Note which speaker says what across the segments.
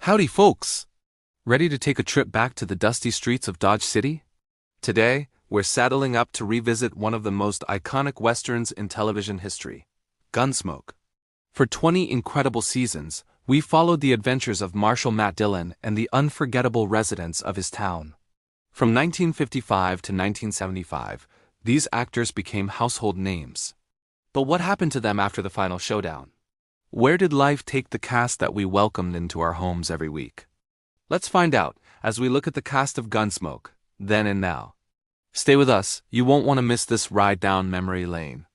Speaker 1: Howdy, folks! Ready to take a trip back to the dusty streets of Dodge City? Today, we're saddling up to revisit one of the most iconic westerns in television history, Gunsmoke. For 20 incredible seasons, we followed the adventures of Marshal Matt Dillon and the unforgettable residents of his town. From 1955 to 1975, these actors became household names. But what happened to them after the final showdown? Where did life take the cast that we welcomed into our homes every week? Let's find out as we look at the cast of Gunsmoke, then and now. Stay with us, you won't want to miss this ride down memory lane.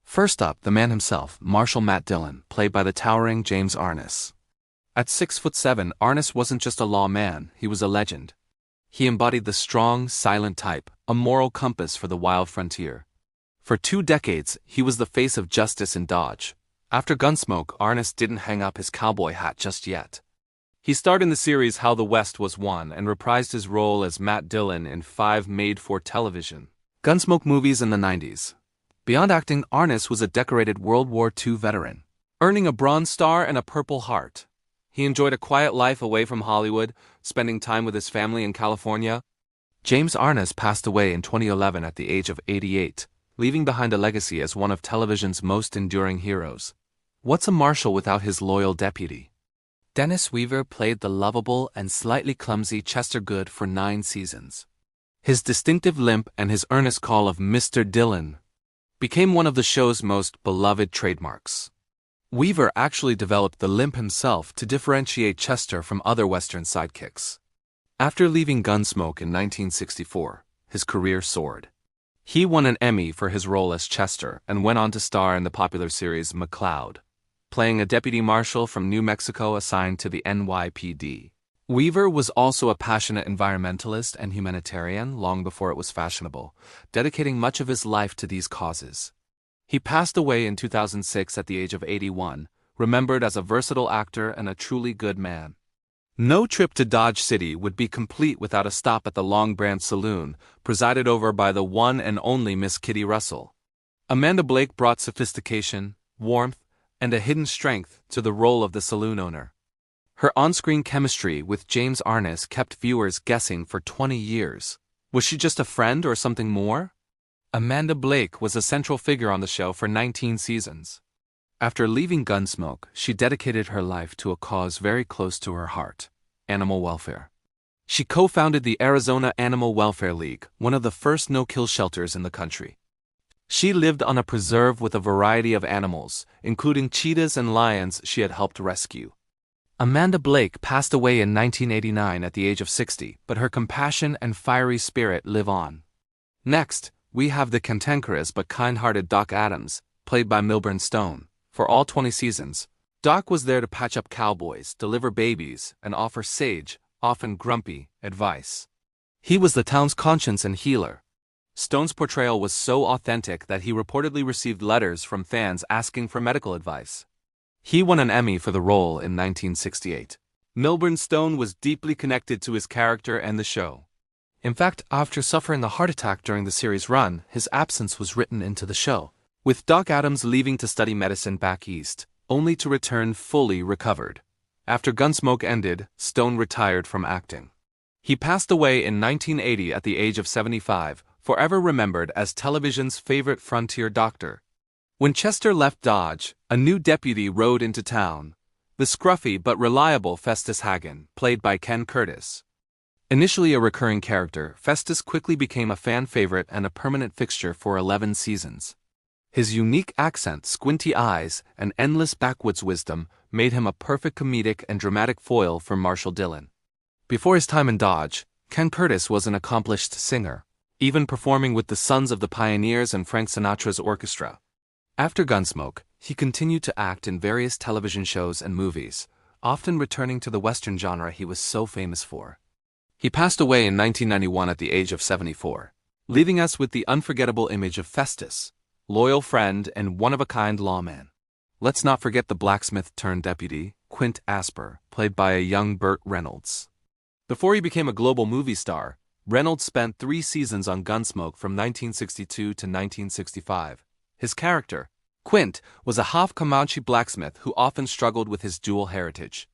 Speaker 1: First up, the man himself, Marshal Matt Dillon, played by the towering James Arness. At 6'7", Arness wasn't just a lawman, he was a legend. He embodied the strong, silent type, a moral compass for the wild frontier. For 2 decades, he was the face of justice in Dodge. After Gunsmoke, Arness didn't hang up his cowboy hat just yet. He starred in the series How the West Was Won and reprised his role as Matt Dillon in 5 made-for-television Gunsmoke movies in the 90s. Beyond acting, Arness was a decorated World War II veteran, earning a Bronze Star and a Purple Heart. He enjoyed a quiet life away from Hollywood, spending time with his family in California. James Arness passed away in 2011 at the age of 88, leaving behind a legacy as one of television's most enduring heroes. What's a marshal without his loyal deputy? Dennis Weaver played the lovable and slightly clumsy Chester Good for 9 seasons. His distinctive limp and his earnest call of Mr. Dillon became one of the show's most beloved trademarks. Weaver actually developed the limp himself to differentiate Chester from other Western sidekicks. After leaving Gunsmoke in 1964, his career soared. He won an Emmy for his role as Chester and went on to star in the popular series McCloud, playing a deputy marshal from New Mexico assigned to the NYPD. Weaver was also a passionate environmentalist and humanitarian long before it was fashionable, dedicating much of his life to these causes. He passed away in 2006 at the age of 81, remembered as a versatile actor and a truly good man. No trip to Dodge City would be complete without a stop at the Long Branch Saloon, presided over by the one and only Miss Kitty Russell. Amanda Blake brought sophistication, warmth, and a hidden strength to the role of the saloon owner. Her on-screen chemistry with James Arness kept viewers guessing for 20 years. Was she just a friend or something more? Amanda Blake was a central figure on the show for 19 seasons. After leaving Gunsmoke, she dedicated her life to a cause very close to her heart: animal welfare. She co-founded the Arizona Animal Welfare League, one of the first no-kill shelters in the country. She lived on a preserve with a variety of animals, including cheetahs and lions she had helped rescue. Amanda Blake passed away in 1989 at the age of 60, but her compassion and fiery spirit live on. Next, we have the cantankerous but kind-hearted Doc Adams, played by Milburn Stone. For all 20 seasons, Doc was there to patch up cowboys, deliver babies, and offer sage, often grumpy, advice. He was the town's conscience and healer. Stone's portrayal was so authentic that he reportedly received letters from fans asking for medical advice. He won an Emmy for the role in 1968. Milburn Stone was deeply connected to his character and the show. In fact, after suffering a heart attack during the series' run, his absence was written into the show, with Doc Adams leaving to study medicine back east, only to return fully recovered. After Gunsmoke ended, Stone retired from acting. He passed away in 1980 at the age of 75, forever remembered as television's favorite frontier doctor. When Chester left Dodge, a new deputy rode into town, the scruffy but reliable Festus Hagen, played by Ken Curtis. Initially a recurring character, Festus quickly became a fan favorite and a permanent fixture for 11 seasons. His unique accent, squinty eyes, and endless backwoods wisdom made him a perfect comedic and dramatic foil for Marshal Dillon. Before his time in Dodge, Ken Curtis was an accomplished singer, even performing with the Sons of the Pioneers and Frank Sinatra's orchestra. After Gunsmoke, he continued to act in various television shows and movies, often returning to the Western genre he was so famous for. He passed away in 1991 at the age of 74, leaving us with the unforgettable image of Festus, loyal friend and one-of-a-kind lawman. Let's not forget the blacksmith-turned-deputy, Quint Asper, played by a young Burt Reynolds. Before he became a global movie star, Reynolds spent 3 seasons on Gunsmoke from 1962 to 1965. His character, Quint, was a half Comanche blacksmith who often struggled with his dual heritage.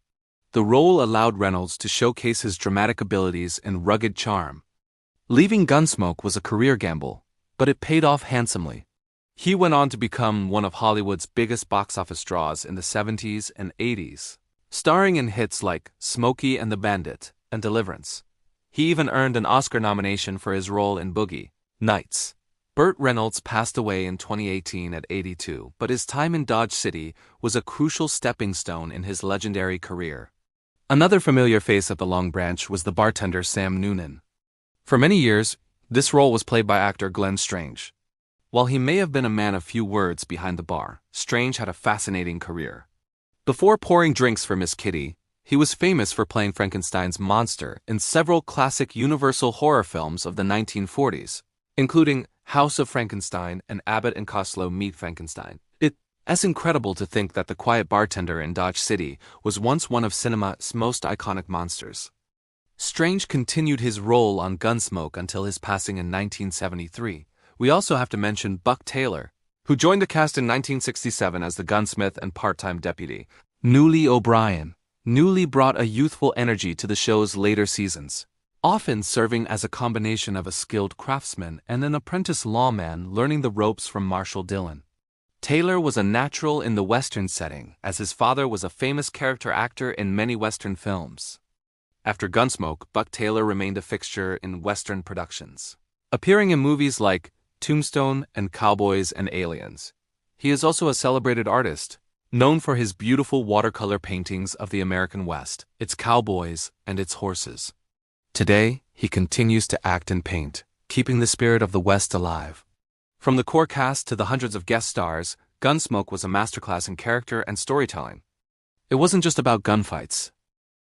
Speaker 1: The role allowed Reynolds to showcase his dramatic abilities and rugged charm. Leaving Gunsmoke was a career gamble, but it paid off handsomely. He went on to become one of Hollywood's biggest box office draws in the 70s and 80s, starring in hits like Smokey and the Bandit and Deliverance. He even earned an Oscar nomination for his role in Boogie Nights. Burt Reynolds passed away in 2018 at 82, but his time in Dodge City was a crucial stepping stone in his legendary career. Another familiar face of the Long Branch was the bartender Sam Noonan. For many years, this role was played by actor Glenn Strange. While he may have been a man of few words behind the bar, Strange had a fascinating career. Before pouring drinks for Miss Kitty, he was famous for playing Frankenstein's monster in several classic Universal horror films of the 1940s, including House of Frankenstein and Abbott and Costello Meet Frankenstein. It's incredible to think that the quiet bartender in Dodge City was once one of cinema's most iconic monsters. Strange continued his role on Gunsmoke until his passing in 1973. We also have to mention Buck Taylor, who joined the cast in 1967 as the gunsmith and part-time deputy. Newly O'Brien. Newly brought a youthful energy to the show's later seasons, often serving as a combination of a skilled craftsman and an apprentice lawman learning the ropes from Marshall Dillon. Taylor was a natural in the Western setting, as his father was a famous character actor in many Western films. After Gunsmoke, Buck Taylor remained a fixture in Western productions, appearing in movies like Tombstone and Cowboys and Aliens. He is also a celebrated artist, known for his beautiful watercolor paintings of the American West, its cowboys, and its horses. Today, he continues to act and paint, keeping the spirit of the West alive. From the core cast to the hundreds of guest stars, Gunsmoke was a masterclass in character and storytelling. It wasn't just about gunfights.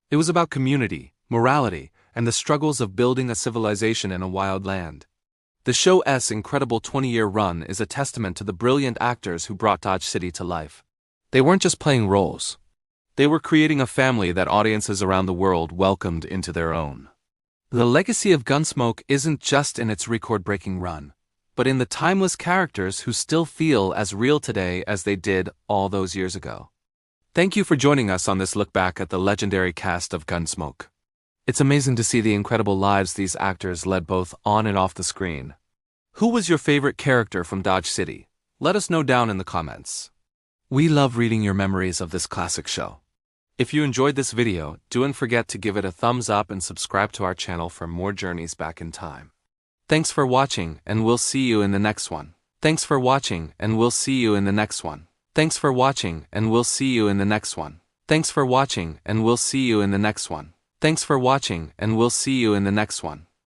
Speaker 1: It was about community, morality, and the struggles of building a civilization in a wild land. The show's incredible 20-year run is a testament to the brilliant actors who brought Dodge City to life. They weren't just playing roles. They were creating a family that audiences around the world welcomed into their own. The legacy of Gunsmoke isn't just in its record-breaking run, but in the timeless characters who still feel as real today as they did all those years ago. Thank you for joining us on this look back at the legendary cast of Gunsmoke. It's amazing to see the incredible lives these actors led both on and off the screen. Who was your favorite character from Dodge City? Let us know down in the comments. We love reading your memories of this classic show. If you enjoyed this video, don't forget to give it a thumbs up and subscribe to our channel for more journeys back in time. Thanks for watching, and we'll see you in the next one. Thanks for watching, and we'll see you in the next one. Thanks for watching, and we'll see you in the next one. Thanks for watching, and we'll see you in the next one. Thanks for watching, and we'll see you in the next one.